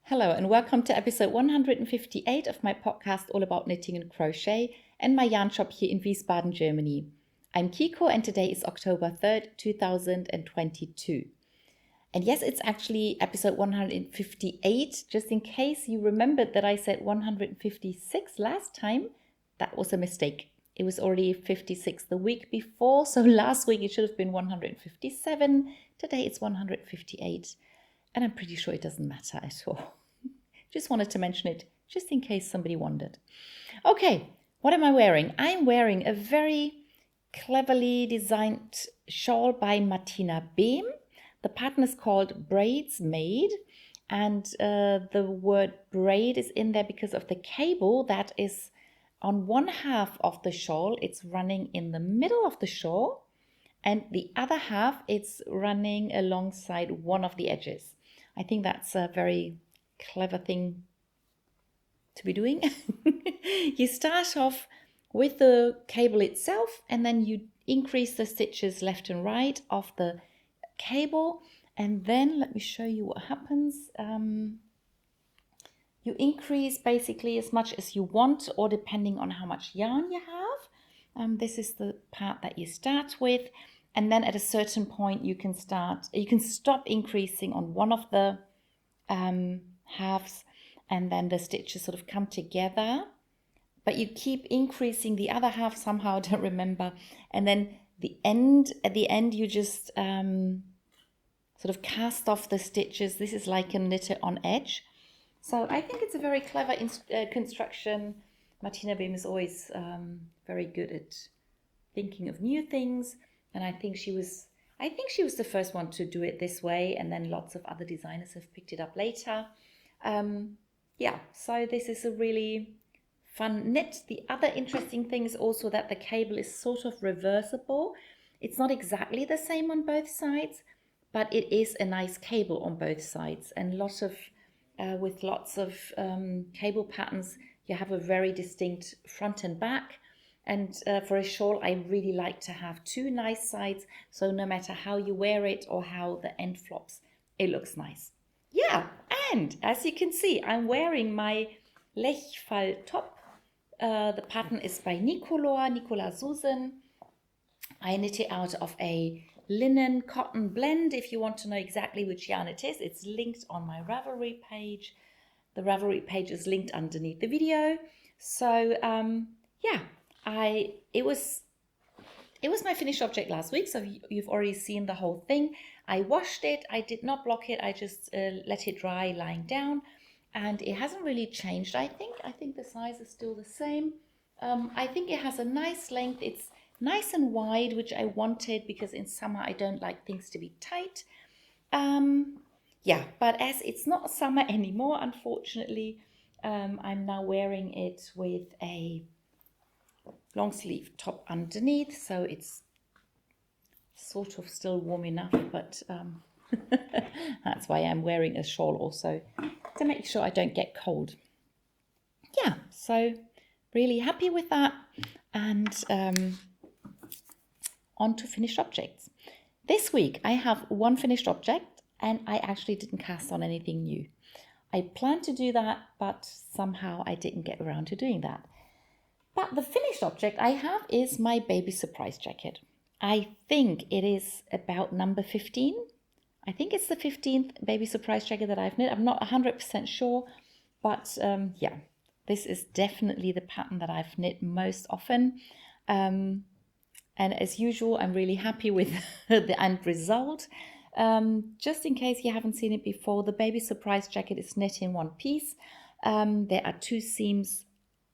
Hello and welcome to episode 158 of my podcast all about knitting and crochet and my yarn shop here in Wiesbaden, Germany. I'm Kiko and today is October 3rd, 2022. And yes, it's actually episode 158, just in case you remembered that I said 156 last time. That was a mistake. It was already 56 the week before, so last week it should have been 157. Today it's 158. And I'm pretty sure it doesn't matter at all. Just wanted to mention it, just in case somebody wondered. Okay, what am I wearing? I'm wearing a very cleverly designed shawl by Martina Behm. The pattern is called Braids Made. And the word braid is in there because of the cable that is on one half of the shawl. It's running in the middle of the shawl. And the other half, it's running alongside one of the edges. I think that's a very clever thing to be doing. You start off with the cable itself and then you increase the stitches left and right of the cable. And then let me show you what happens. You increase basically as much as you want or depending on how much yarn you have. This is the part that you start with. And then at a certain point you can stop increasing on one of the halves and then the stitches sort of come together. But you keep increasing the other half somehow, I don't remember. And then at the end you just sort of cast off the stitches. This is like a knitted on edge. So I think it's a very clever construction. Martina Behm is always very good at thinking of new things. And I think she was the first one to do it this way, and then lots of other designers have picked it up later. So this is a really fun knit. The other interesting thing is also that the cable is sort of reversible. It's not exactly the same on both sides, but it is a nice cable on both sides. And with lots of cable patterns, you have a very distinct front and back. And for a shawl, I really like to have two nice sides. So no matter how you wear it or how the end flops, it looks nice. Yeah, and as you can see, I'm wearing my Lechfall top. The pattern is by Nicola Susan. I knit it out of a linen cotton blend. If you want to know exactly which yarn it is, it's linked on my Ravelry page. The Ravelry page is linked underneath the video. So it was my finished object last week, so you've already seen the whole thing. I washed it, I did not block it, I just let it dry lying down, and it hasn't really changed. I think the size is still the same. I think it has a nice length. It's nice and wide, which I wanted because in summer I don't like things to be tight. But as it's not summer anymore, unfortunately, I'm now wearing it with a long sleeve top underneath, so it's sort of still warm enough, but that's why I'm wearing a shawl also, to make sure I don't get cold. Yeah, so really happy with that. And on to finished objects. This week I have one finished object and I actually didn't cast on anything new. I planned to do that, but somehow I didn't get around to doing that. But the finished object I have is my baby surprise jacket. I think it is about number 15. I think it's the 15th baby surprise jacket that I've knit. I'm not 100% sure, but this is definitely the pattern that I've knit most often. And as usual, I'm really happy with the end result. Just in case you haven't seen it before, the baby surprise jacket is knit in one piece. There are two seams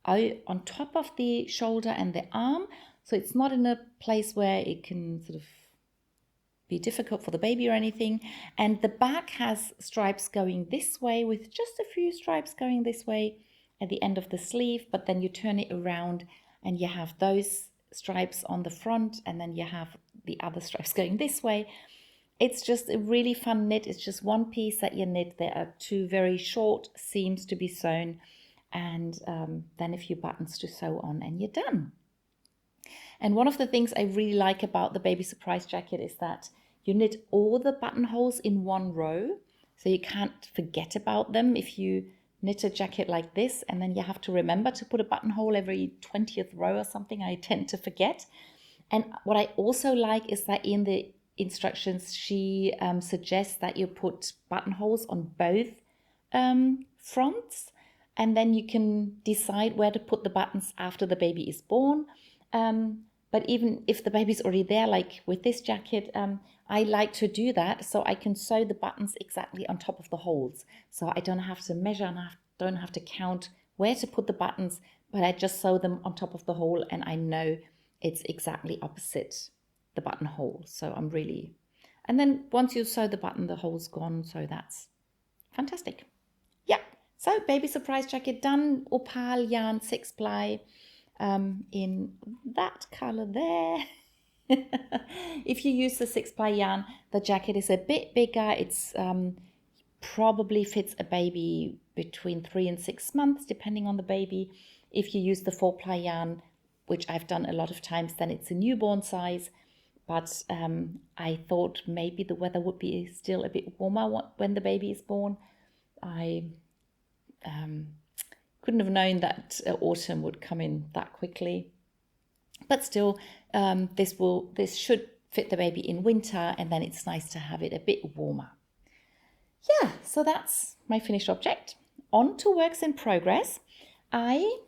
on top of the shoulder and the arm, so it's not in a place where it can sort of be difficult for the baby or anything. And the back has stripes going this way, with just a few stripes going this way at the end of the sleeve, but then you turn it around and you have those stripes on the front, and then you have the other stripes going this way. It's just a really fun knit. It's just one piece that you knit. There are two very short seams to be sewn, and then a few buttons to sew on, and you're done. And one of the things I really like about the baby surprise jacket is that you knit all the buttonholes in one row. so you can't forget about them if you knit a jacket like this, and then you have to remember to put a buttonhole every 20th row or something. I tend to forget. And what I also like is that in the instructions, she suggests that you put buttonholes on both fronts, and then you can decide where to put the buttons after the baby is born. But even if the baby's already there, like with this jacket, I like to do that so I can sew the buttons exactly on top of the holes. So I don't have to measure and I don't have to count where to put the buttons, but I just sew them on top of the hole and I know it's exactly opposite the buttonhole. So I'm really... And then once you sew the button, the hole's gone. So that's fantastic. Yeah, so baby surprise jacket done. Opal yarn 6-ply in that color there. If you use the 6-ply yarn, the jacket is a bit bigger. It's probably fits a baby between 3 and 6 months, depending on the baby. If you use the 4-ply yarn, which I've done a lot of times, then it's a newborn size. But I thought maybe the weather would be still a bit warmer when the baby is born. I couldn't have known that autumn would come in that quickly. But still, this should fit the baby in winter, and then it's nice to have it a bit warmer. Yeah, so that's my finished object. On to works in progress. I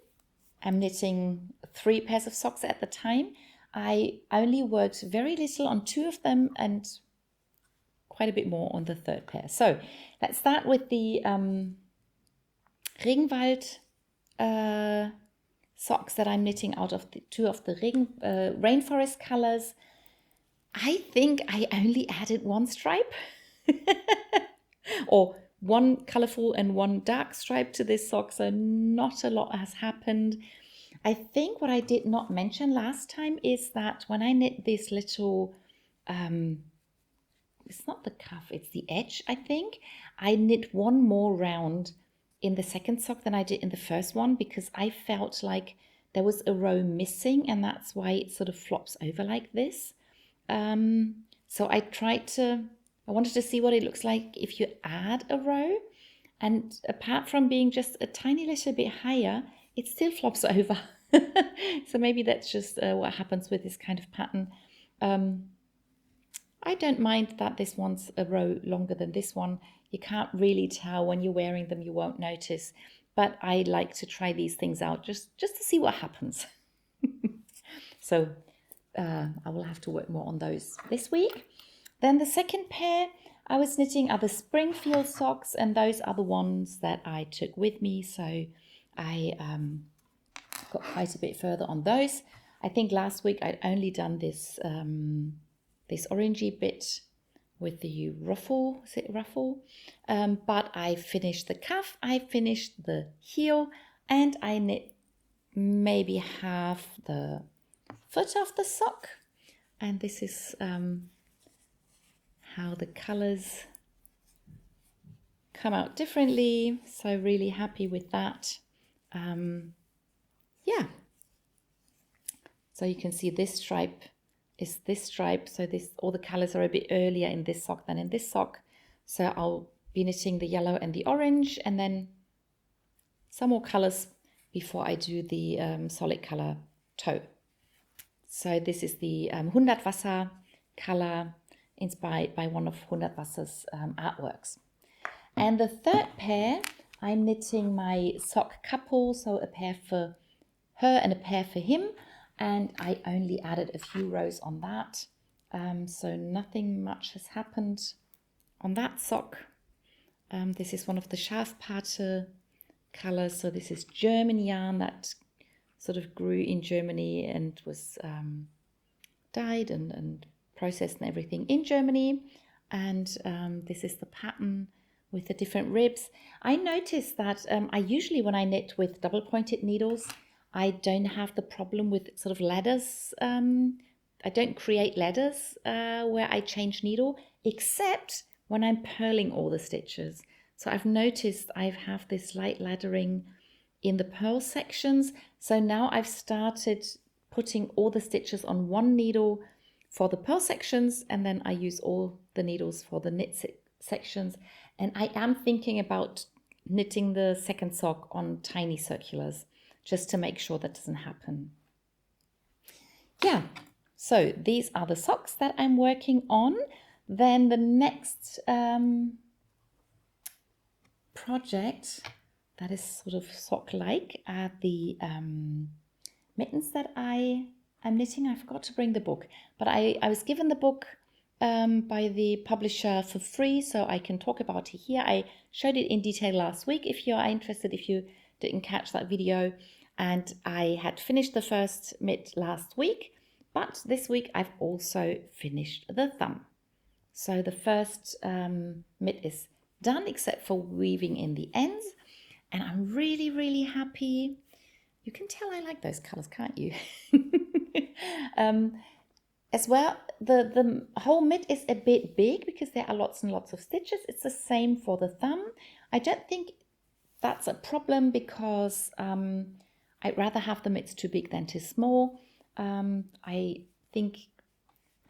am knitting 3 pairs of socks at the time. I only worked very little on 2 of them and quite a bit more on the 3rd pair. So let's start with the Regenwald socks that I'm knitting out of the 2 of the rainforest colors. I think I only added 1 stripe or 1 colorful and 1 dark stripe to this sock, so not a lot has happened. I think what I did not mention last time is that when I knit this little, it's not the cuff, it's the edge, I think. I knit 1 more round in the 2nd sock than I did in the first one because I felt like there was a row missing, and that's why it sort of flops over like this. So I wanted to see what it looks like if you add a row, and apart from being just a tiny little bit higher, it still flops over. So maybe that's just what happens with this kind of pattern. I don't mind that this one's a row longer than this one. You can't really tell when you're wearing them, you won't notice. But I like to try these things out just to see what happens. So I will have to work more on those this week. Then the 2nd pair I was knitting are the Springfield socks, and those are the ones that I took with me. So I got quite a bit further on those. I think last week I'd only done this this orangey bit with the ruffle, is it ruffle? But I finished the cuff, I finished the heel, and I knit maybe half the foot of the sock. And this is how the colors come out differently. So really happy with that. Yeah. So you can see this stripe is this stripe. So all the colors are a bit earlier in this sock than in this sock. So I'll be knitting the yellow and the orange, and then some more colors before I do the solid color toe. So this is the 100 Wasser color, inspired by one of 100 Wasser's artworks. And the 3rd pair, I'm knitting my sock couple, so a pair for her and a pair for him. And I only added a few rows on that. So nothing much has happened on that sock. This is one of the Schafpate colors. So this is German yarn that sort of grew in Germany and was dyed and processed and everything in Germany. And this is the pattern with the different ribs. I noticed that I usually, when I knit with double pointed needles, I don't have the problem with sort of ladders. I don't create ladders where I change needle, except when I'm purling all the stitches. So I've noticed I have this light laddering in the purl sections. So now I've started putting all the stitches on one needle for the purl sections, and then I use all the needles for the knit sections. And I am thinking about knitting the second sock on tiny circulars, just to make sure that doesn't happen. Yeah, so these are the socks that I'm working on. Then the next project that is sort of sock-like are the mittens that I am knitting. I forgot to bring the book, but I was given the book by the publisher for free, so I can talk about it here. I showed it in detail last week if you are interested, if you didn't catch that video. And I had finished the first mitt last week, but this week I've also finished the thumb. So the first mitt is done except for weaving in the ends, and I'm really, really happy. You can tell I like those colors, can't you? As well, the whole mitt is a bit big because there are lots and lots of stitches. It's the same for the thumb. I don't think that's a problem because I'd rather have the mitts too big than too small. I think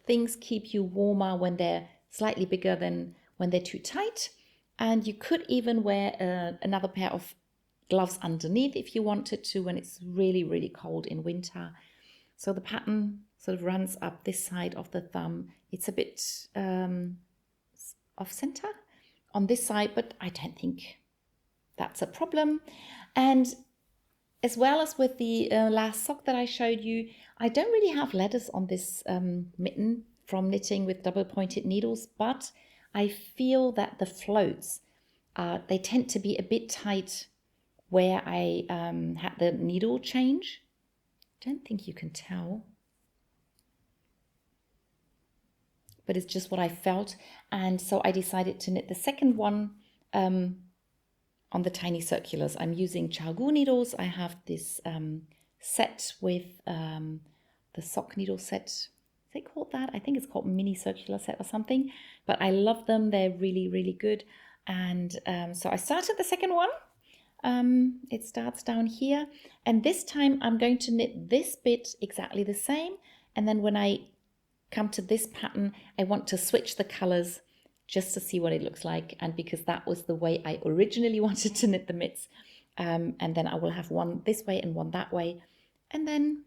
things keep you warmer when they're slightly bigger than when they're too tight. And you could even wear another pair of gloves underneath if you wanted to when it's really, really cold in winter. So the pattern sort of runs up this side of the thumb. It's a bit off center on this side, but I don't think that's a problem. And as well as with the last sock that I showed you, I don't really have letters on this mitten from knitting with double pointed needles, but I feel that the floats, they tend to be a bit tight where I had the needle change. Don't think you can tell, but it's just what I felt. And so I decided to knit the second one on the tiny circulars. I'm using chiaogoo needles. I have this set with the sock needle set. Is it called that? I think it's called mini circular set or something, but I love them. They're really, really good. And so I started the second one. It starts down here, and this time I'm going to knit this bit exactly the same, and then when I come to this pattern I want to switch the colors just to see what it looks like, and because that was the way I originally wanted to knit the mitts, and then I will have one this way and one that way, and then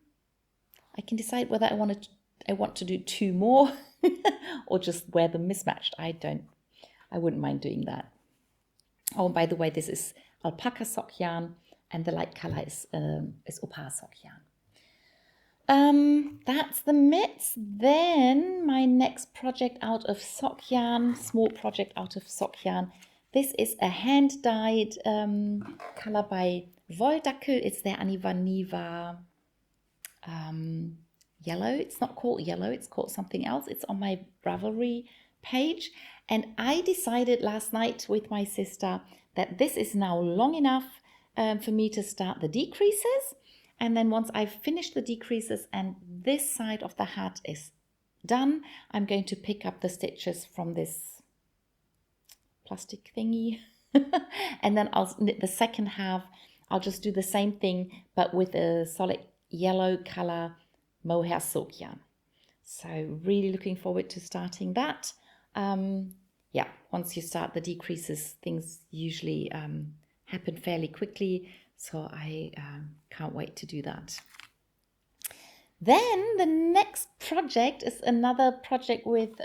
I can decide whether I want to do two more or just wear them mismatched. I wouldn't mind doing that. Oh, by the way, this is alpaca sock yarn, and the light color is opal sock yarn. That's the mitts. Then my next project out of sock yarn, small project out of sock yarn. This is a hand dyed color by Wolldackel. It's their Aniva yellow. It's not called yellow, it's called something else. It's on my Ravelry page, and I decided last night with my sister that this is now long enough for me to start the decreases. And then once I've finished the decreases and this side of the hat is done, I'm going to pick up the stitches from this plastic thingy. And then I'll knit the second half. I'll just do the same thing, but with a solid yellow color mohair silk yarn. So really looking forward to starting that. Yeah, once you start the decreases, things usually happen fairly quickly. So I can't wait to do that. Then the next project is another project with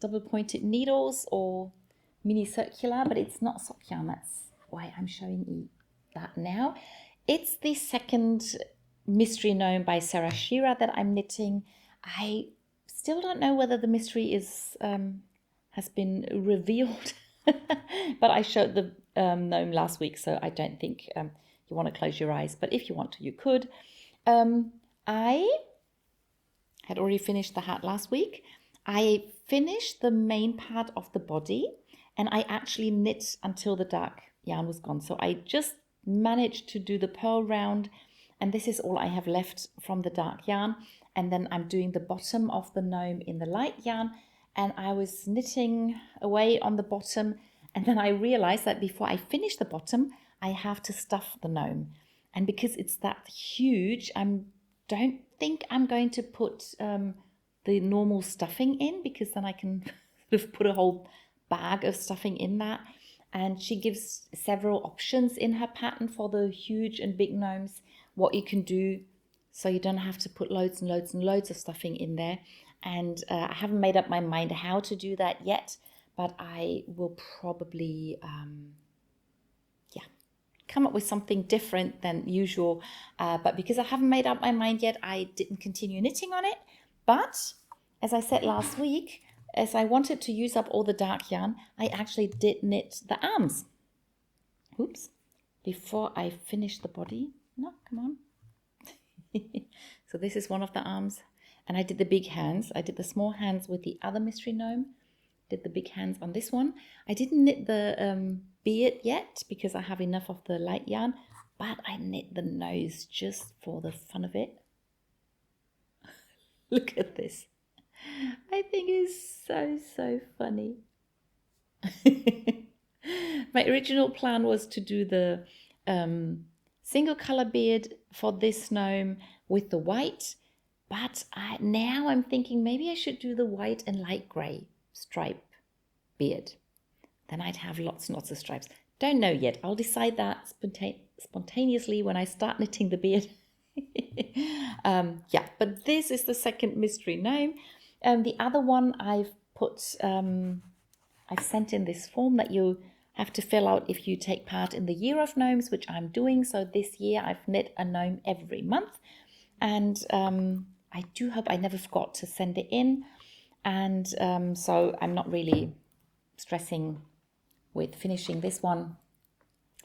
double pointed needles or mini circular, but it's not sock yarn. That's why I'm showing you that now. It's the second mystery gnome by Sierra Shawl that I'm knitting. I still don't know whether the mystery is has been revealed, but I showed the gnome last week, so I don't think you want to close your eyes, but if you want to, you could. I had already finished the hat last week. I finished the main part of the body, and I actually knit until the dark yarn was gone. So I just managed to do the purl round, and this is all I have left from the dark yarn. And then I'm doing the bottom of the gnome in the light yarn, and I was knitting away on the bottom, and then I realized that before I finish the bottom, I have to stuff the gnome. And because it's that huge, I don't think I'm going to put the normal stuffing in, because then I can sort of put a whole bag of stuffing in that. And she gives several options in her pattern for the huge and big gnomes, what you can do so you don't have to put loads and loads and loads of stuffing in there. And I haven't made up my mind how to do that yet, but I will probably, come up with something different than usual. But because I haven't made up my mind yet, I didn't continue knitting on it. But as I said last week, as I wanted to use up all the dark yarn, I actually did knit the arms. Oops, before I finish the body. No, come on. So this is one of the arms. And I did the big hands. I did the small hands with the other mystery gnome. Did the big hands on this one. I didn't knit the beard yet because I have enough of the light yarn. But I knit the nose just for the fun of it. Look at this. I think it's so funny. My original plan was to do the single color beard for this gnome with the white, but now I'm thinking maybe I should do the white and light grey stripe beard. Then I'd have lots and lots of stripes. Don't know yet. I'll decide that spontaneously when I start knitting the beard. But this is the second mystery gnome. The other one I've sent in this form that you have to fill out if you take part in the Year of Gnomes, which I'm doing. So this year I've knit a gnome every month. And I do hope I never forgot to send it in. And so I'm not really stressing with finishing this one.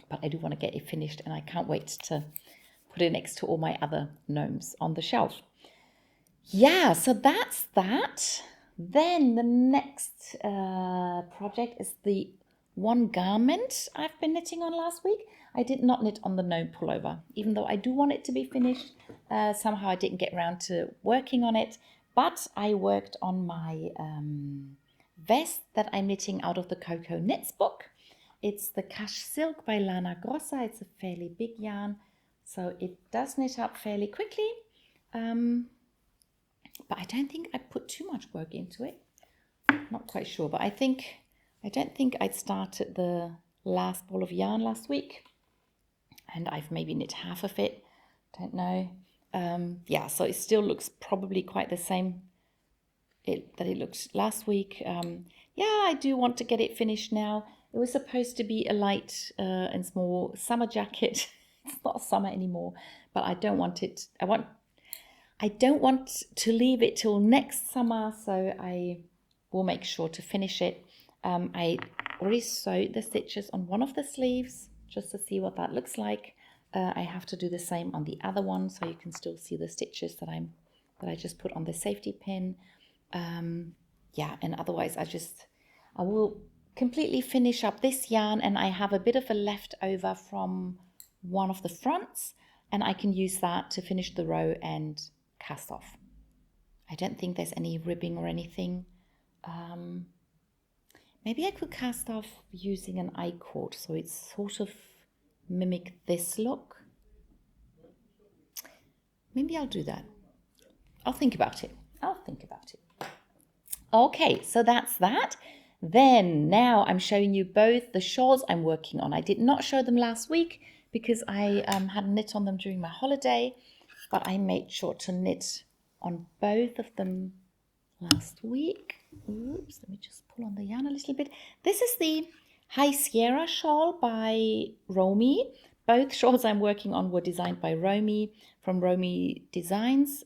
But I do want to get it finished and I can't wait to put it next to all my other gnomes on the shelf. Yeah, so that's that. Then the next project is the one garment I've been knitting on last week. I did not knit on the gnome pullover, even though I do want it to be finished. Somehow I didn't get around to working on it, but I worked on my vest that I'm knitting out of the Cocoknits book. It's the Cashsilk by Lana Grossa. It's a fairly big yarn, so it does knit up fairly quickly. But I don't think I put too much work into it. Not quite sure, but I don't think I'd started the last ball of yarn last week. And I've maybe knit half of it. Don't know. So it still looks probably quite the same that it looked last week. I do want to get it finished now. It was supposed to be a light and small summer jacket. It's not summer anymore, but I don't want it. I don't want to leave it till next summer, so I will make sure to finish it. I already sewed the stitches on one of the sleeves just to see what that looks like. I have to do the same on the other one, so you can still see the stitches that I just put on the safety pin. And otherwise I will completely finish up this yarn, and I have a bit of a leftover from one of the fronts, and I can use that to finish the row and cast off. I don't think there's any ribbing or anything. Maybe I could cast off using an I-cord, so it's sort of mimic this look. Maybe I'll do that. I'll think about it. Okay, so that's that. Then now I'm showing you both the shawls I'm working on. I did not show them last week because I hadn't knit on them during my holiday, but I made sure to knit on both of them last week. Oops, let me just pull on the yarn a little bit. This is the High Sierra Shawl by Romy. Both shawls I'm working on were designed by Romy from Romy Designs.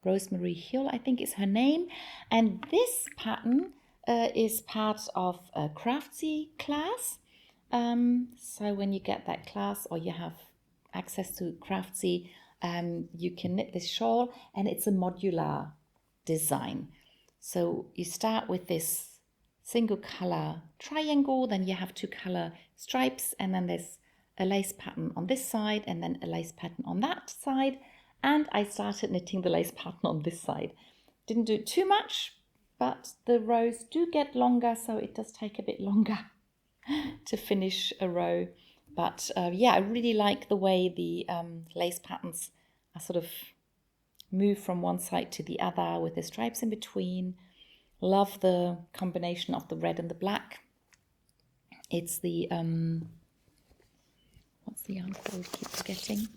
Rosemary Hill, I think is her name. And this pattern is part of a Craftsy class. So when you get that class or you have access to Craftsy, you can knit this shawl, and it's a modular design. So you start with this single color triangle, then you have 2 color stripes, and then there's a lace pattern on this side and then a lace pattern on that side. And I started knitting the lace pattern on this side. Didn't do too much, but the rows do get longer, so it does take a bit longer to finish a row. But I really like the way the lace patterns are sort of move from one side to the other with the stripes in between. Love the combination of the red and the black. It's the, what's the yarn called? Keep forgetting.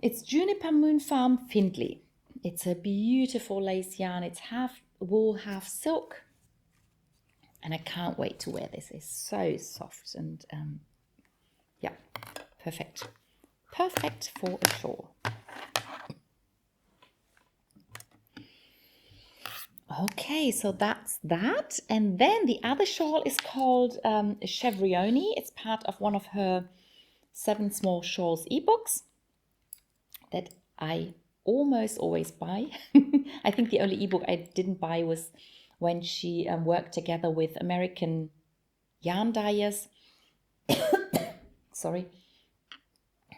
It's Juniper Moon Farm Findley. It's a beautiful lace yarn. It's half wool, half silk. And I can't wait to wear this. It's so soft and yeah, perfect. Perfect for a shawl. Okay, so that's that. And then the other shawl is called Chevrione. It's part of one of her 7 Small Shawls ebooks that I almost always buy. I think the only ebook I didn't buy was when she worked together with American yarn dyers. Sorry.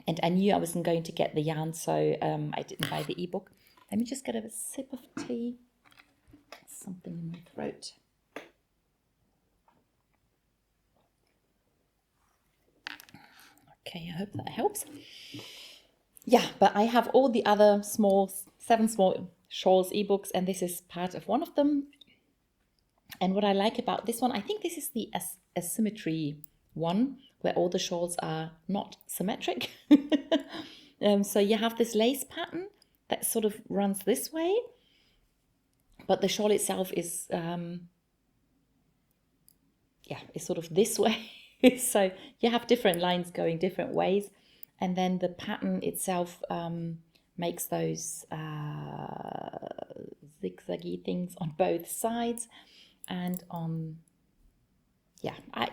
And I knew I wasn't going to get the yarn, so I didn't buy the ebook. Let me just get a sip of tea. Something in my throat. Okay, I hope that helps. Yeah, but I have all the other 7 Small Shawls ebooks, and this is part of one of them. And what I like about this one, I think this is the asymmetry one, where all the shawls are not symmetric. So you have this lace pattern that sort of runs this way, but the shawl itself is, is sort of this way. So you have different lines going different ways. And then the pattern itself makes those zigzaggy things on both sides. And on,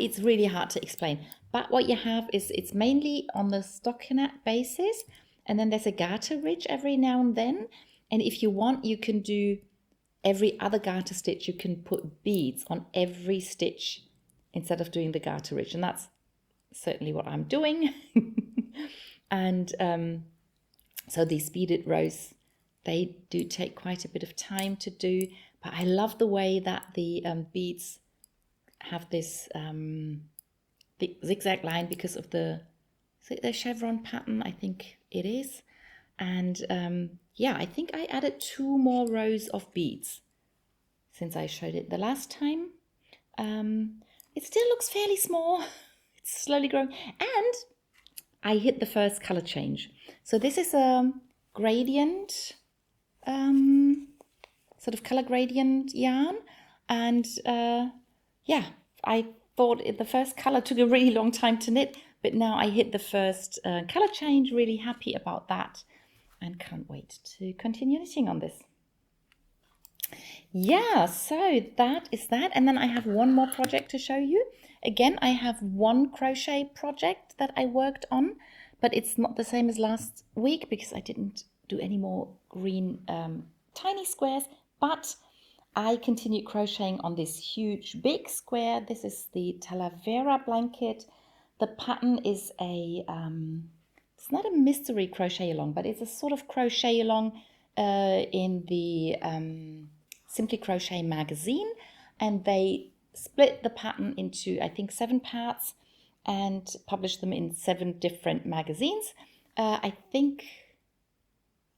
it's really hard to explain. But what you have is it's mainly on the stockinette basis. And then there's a garter ridge every now and then. And if you want, you can do every other garter stitch. You can put beads on every stitch instead of doing the garter ridge. And that's certainly what I'm doing. And so these beaded rows, they do take quite a bit of time to do. But I love the way that the beads have this zigzag line because of the chevron pattern, I think it is. And I think I added 2 more rows of beads since I showed it the last time. It still looks fairly small. It's slowly growing. And I hit the first color change. So this is a gradient, sort of color gradient yarn. And I thought the first color took a really long time to knit, but now I hit the first color change. Really happy about that and can't wait to continue knitting on this. Yeah, so that is that. And then I have one more project to show you. Again, I have one crochet project that I worked on, but it's not the same as last week because I didn't do any more green tiny squares, but I continued crocheting on this huge big square. This is the Talavera Blanket. The pattern is it's not a mystery crochet along, but it's a sort of crochet along in the Simply Crochet magazine, and they split the pattern into, I think, 7 parts and published them in 7 different magazines. I think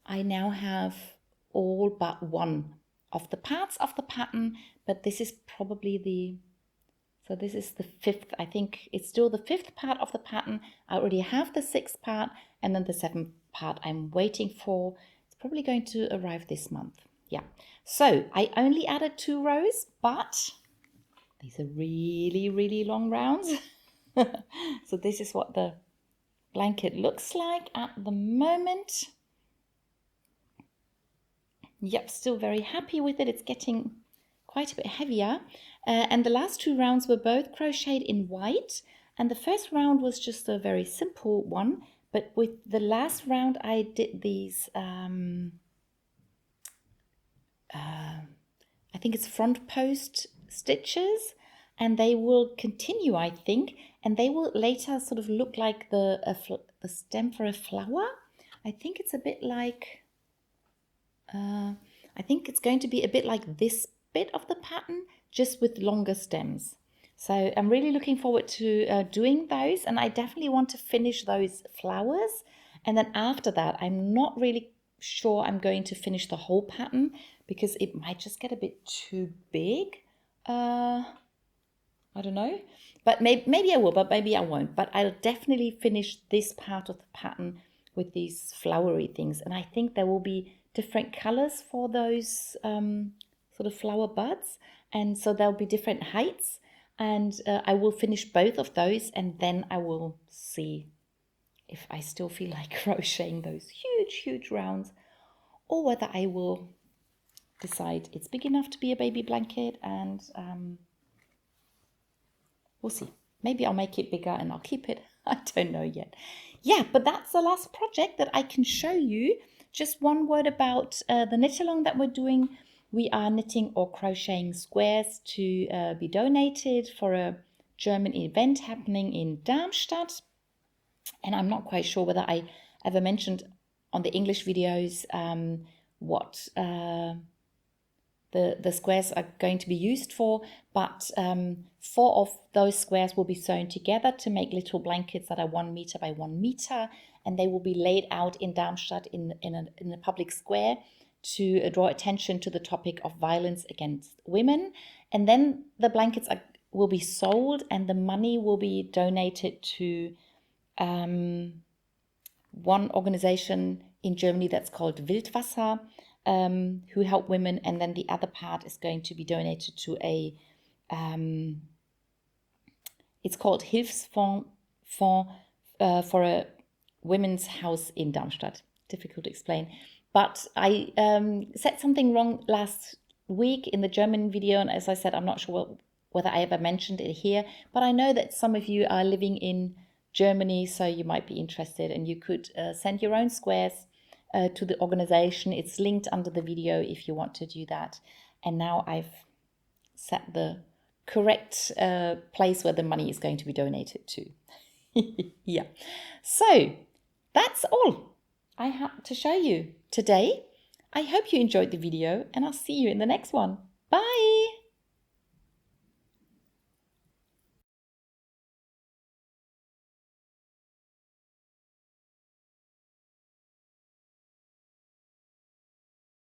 I now have all but one of the parts of the pattern, but this is probably this is the 5th. I think it's still the 5th part of the pattern. I already have the 6th part, and then the 7th part I'm waiting for. It's probably going to arrive this month. Yeah. So I only added 2 rows, but these are really, really long rounds. So this is what the blanket looks like at the moment. Yep, still very happy with it. It's getting quite a bit heavier. And the last 2 rounds were both crocheted in white. And the first round was just a very simple one. But with the last round, I did these, I think it's front post stitches. And they will continue, I think. And they will later sort of look like the stem for a flower. I think it's a bit like... I think it's going to be a bit like this bit of the pattern, just with longer stems. So I'm really looking forward to doing those, and I definitely want to finish those flowers. And then after that, I'm not really sure I'm going to finish the whole pattern because it might just get a bit too big. I don't know, but maybe I will, but maybe I won't. But I'll definitely finish this part of the pattern with these flowery things. And I think there will be different colors for those sort of flower buds. And so there'll be different heights. And I will finish both of those, and then I will see if I still feel like crocheting those huge rounds, or whether I will decide it's big enough to be a baby blanket, and we'll see. Maybe I'll make it bigger and I'll keep it. I don't know yet. Yeah, but that's the last project that I can show you. Just one word about the knit along that we're doing. We are knitting or crocheting squares to be donated for a German event happening in Darmstadt. And I'm not quite sure whether I ever mentioned on the English videos what the squares are going to be used for, but 4 of those squares will be sewn together to make little blankets that are 1 meter by 1 meter, and they will be laid out in Darmstadt in a public square to draw attention to the topic of violence against women. And then the blankets will be sold, and the money will be donated to one organization in Germany that's called Wildwasser, who help women, and then the other part is going to be donated to a it's called Hilfsfonds for a women's house in Darmstadt. Difficult to explain, but I said something wrong last week in the German video, and as I said, I'm not sure whether I ever mentioned it here, but I know that some of you are living in Germany, so you might be interested, and you could send your own squares to the organization. It's linked under the video if you want to do that. And now I've set the correct place where the money is going to be donated to. Yeah. So that's all I have to show you today. I hope you enjoyed the video, and I'll see you in the next one. Bye!